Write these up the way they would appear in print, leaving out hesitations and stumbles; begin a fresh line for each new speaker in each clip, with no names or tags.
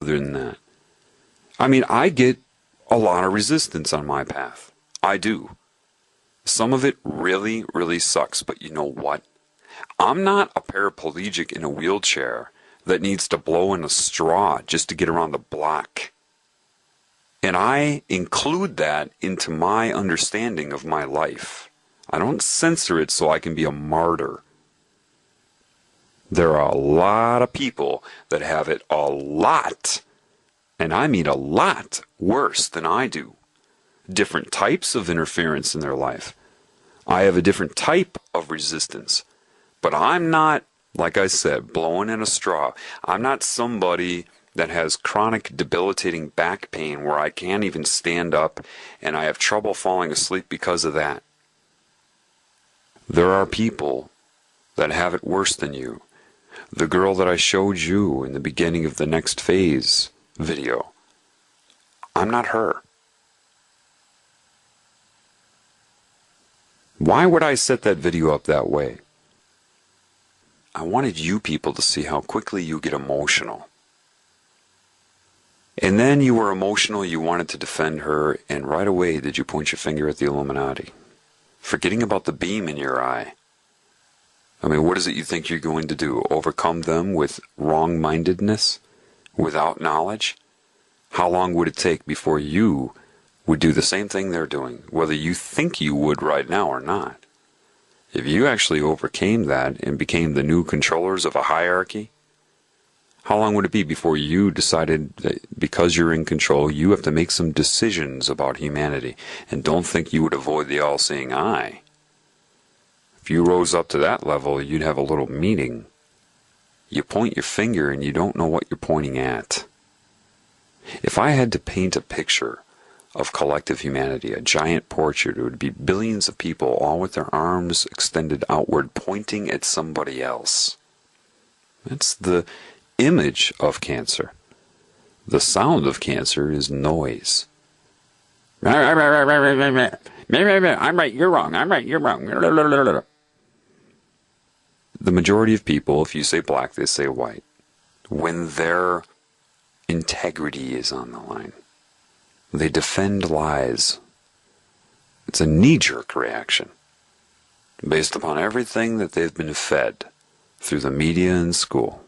other than that. I mean, I get a lot of resistance on my path. I do. Some of it really, really sucks, but you know what? I'm not a paraplegic in a wheelchair that needs to blow in a straw just to get around the block. And I include that into my understanding of my life. I don't censor it so I can be a martyr. There are a lot of people that have it a lot, and I mean a lot, worse than I do. Different types of interference in their life. I have a different type of resistance. But I'm not, like I said, blowing in a straw. I'm not somebody that has chronic debilitating back pain where I can't even stand up and I have trouble falling asleep because of that. There are people that have it worse than you. The girl that I showed you in the beginning of the next phase video, I'm not her. Why would I set that video up that way? I wanted you people to see how quickly you get emotional. And then you were emotional, you wanted to defend her, and right away did you point your finger at the Illuminati, forgetting about the beam in your eye. I mean, what is it you think you're going to do? Overcome them with wrong-mindedness? Without knowledge? How long would it take before you would do the same thing they're doing, whether you think you would right now or not? If you actually overcame that and became the new controllers of a hierarchy, how long would it be before you decided that because you're in control, you have to make some decisions about humanity, and don't think you would avoid the all-seeing eye? If you rose up to that level, you'd have a little meeting. You point your finger and you don't know what you're pointing at. If I had to paint a picture of collective humanity, a giant portrait, it would be billions of people all with their arms extended outward pointing at somebody else. That's the image of cancer. The sound of cancer is noise. I'm right, you're wrong. I'm right, you're wrong. The majority of people, if you say black, they say white. When their integrity is on the line, they defend lies. It's a knee-jerk reaction based upon everything that they've been fed through the media and school.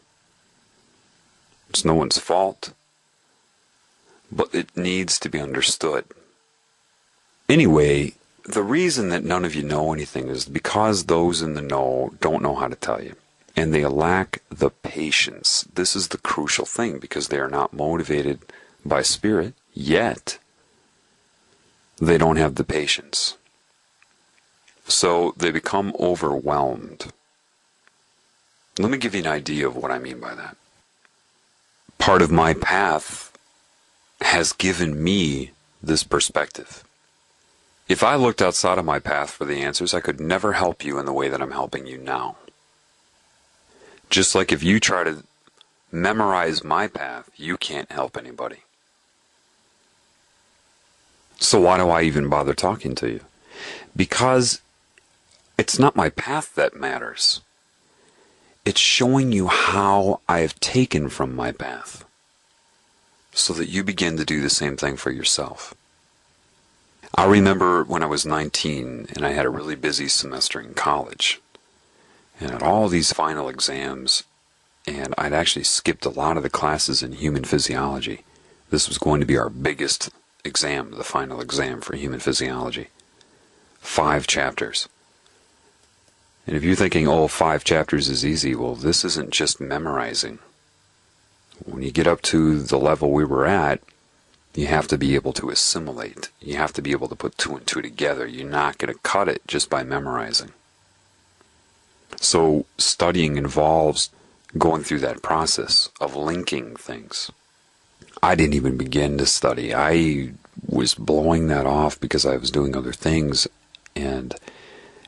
It's no one's fault, but it needs to be understood. Anyway, the reason that none of you know anything is because those in the know don't know how to tell you. And they lack the patience. This is the crucial thing, because they are not motivated by spirit yet. They don't have the patience. So they become overwhelmed. Let me give you an idea of what I mean by that. Part of my path has given me this perspective. If I looked outside of my path for the answers, I could never help you in the way that I'm helping you now. Just like if you try to memorize my path, you can't help anybody. So why do I even bother talking to you? Because it's not my path that matters. It's showing you how I have taken from my path, so that you begin to do the same thing for yourself. I remember when I was 19 and I had a really busy semester in college and had all these final exams, and I'd actually skipped a lot of the classes in human physiology. This was going to be our biggest exam, the final exam for human physiology. 5 chapters. And if you're thinking, oh, 5 chapters is easy, well, this isn't just memorizing. When you get up to the level we were at, you have to be able to assimilate. You have to be able to put 2 and 2 together. You're not going to cut it just by memorizing. So studying involves going through that process of linking things. I didn't even begin to study. I was blowing that off because I was doing other things. And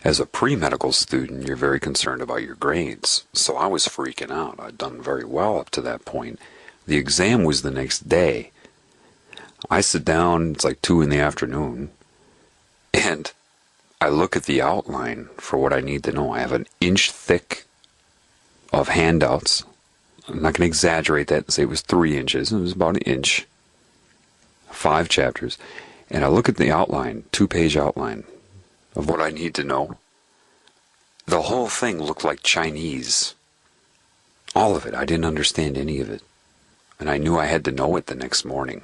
as a pre-medical student, you're very concerned about your grades. So I was freaking out. I'd done very well up to that point. The exam was the next day. I sit down, it's like 2 in the afternoon, and I look at the outline for what I need to know. I have an inch thick of handouts. I'm not going to exaggerate that and say it was 3 inches. It was about an inch. 5 chapters. And I look at the outline, 2-page outline of what I need to know. The whole thing looked like Chinese. All of it. I didn't understand any of it. And I knew I had to know it the next morning.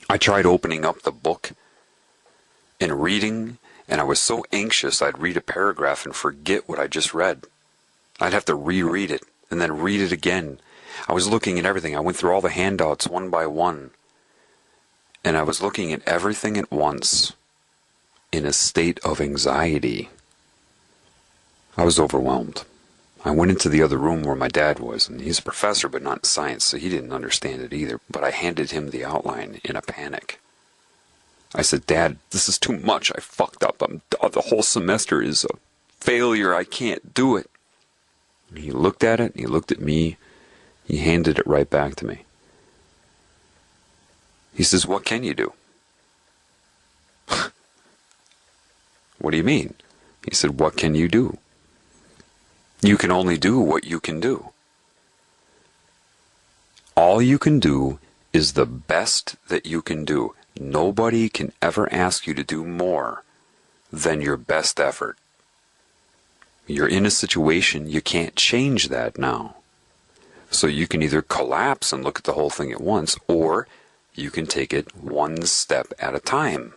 I tried opening up the book and reading, and I was so anxious I'd read a paragraph and forget what I just read. I'd have to reread it and then read it again. I was looking at everything. I went through all the handouts one by one. And I was looking at everything at once in a state of anxiety. I was overwhelmed. I went into the other room where my dad was, and he's a professor but not in science, so he didn't understand it either. But I handed him the outline in a panic. I said, "Dad, this is too much. I fucked up. The whole semester is a failure. I can't do it." And he looked at it, and he looked at me. He handed it right back to me. He says, "What can you do?" "What do you mean?" He said, "What can you do? You can only do what you can do. All you can do is the best that you can do. Nobody can ever ask you to do more than your best effort. You're in a situation, you can't change that now. So you can either collapse and look at the whole thing at once, or you can take it one step at a time.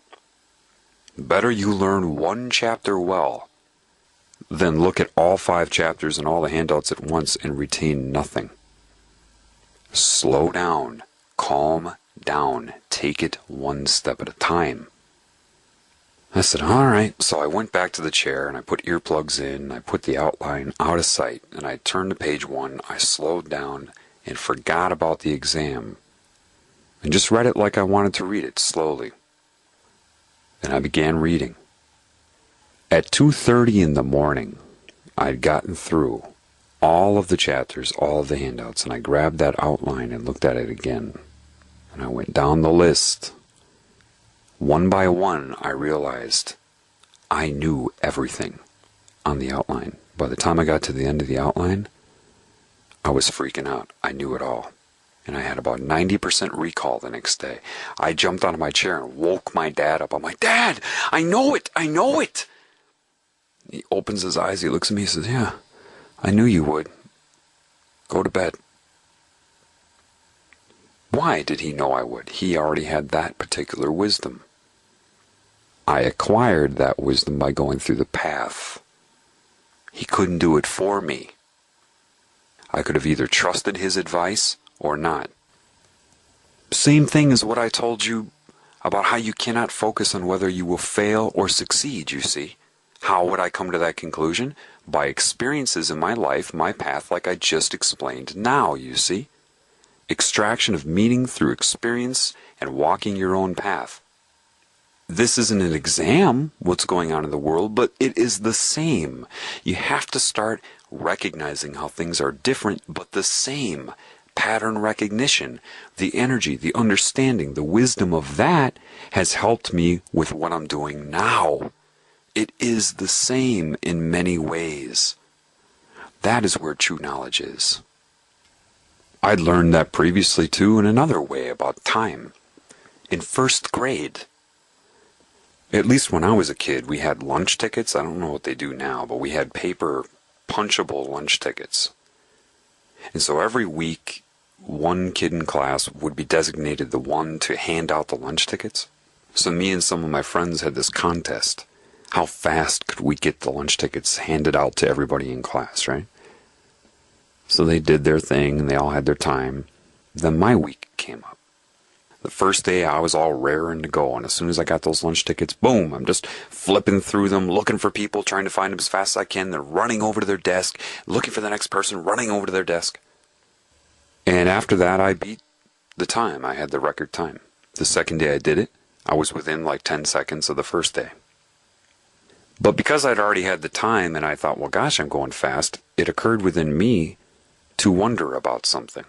Better you learn one chapter well than look at all 5 chapters and all the handouts at once and retain nothing. Slow down, calm down, take it one step at a time." I said, "All right." So I went back to the chair and I put earplugs in, I put the outline out of sight, and I turned to page 1, I slowed down and forgot about the exam, and just read it like I wanted to read it, slowly. And I began reading. At 2:30 in the morning, I'd gotten through all of the chapters, all of the handouts, and I grabbed that outline and looked at it again. And I went down the list. One by one, I realized I knew everything on the outline. By the time I got to the end of the outline, I was freaking out. I knew it all. And I had about 90% recall the next day. I jumped out of my chair and woke my dad up. I'm like, "Dad, I know it! I know it!" He opens his eyes, he looks at me, he says, "Yeah, I knew you would. Go to bed." Why did he know I would? He already had that particular wisdom. I acquired that wisdom by going through the path. He couldn't do it for me. I could have either trusted his advice or not. Same thing as what I told you about how you cannot focus on whether you will fail or succeed, you see. How would I come to that conclusion? By experiences in my life, my path, like I just explained now, you see. Extraction of meaning through experience and walking your own path. This isn't an exam, what's going on in the world, but it is the same. You have to start recognizing how things are different but the same. Pattern recognition, the energy, the understanding, the wisdom of that has helped me with what I'm doing now. It is the same in many ways. That is where true knowledge is. I'd learned that previously too in another way about time. In first grade, at least when I was a kid, we had lunch tickets. I don't know what they do now, but we had paper punchable lunch tickets. And so every week, one kid in class would be designated the one to hand out the lunch tickets. So me and some of my friends had this contest. How fast could we get the lunch tickets handed out to everybody in class, right? So they did their thing, and they all had their time. Then my week came up. The first day, I was all raring to go, and as soon as I got those lunch tickets, boom, I'm just flipping through them, looking for people, trying to find them as fast as I can. They're running over to their desk, looking for the next person, running over to their desk. And after that, I beat the time. I had the record time. The second day I did it, I was within like 10 seconds of the first day. But because I'd already had the time, and I thought, well, gosh, I'm going fast, it occurred within me to wonder about something.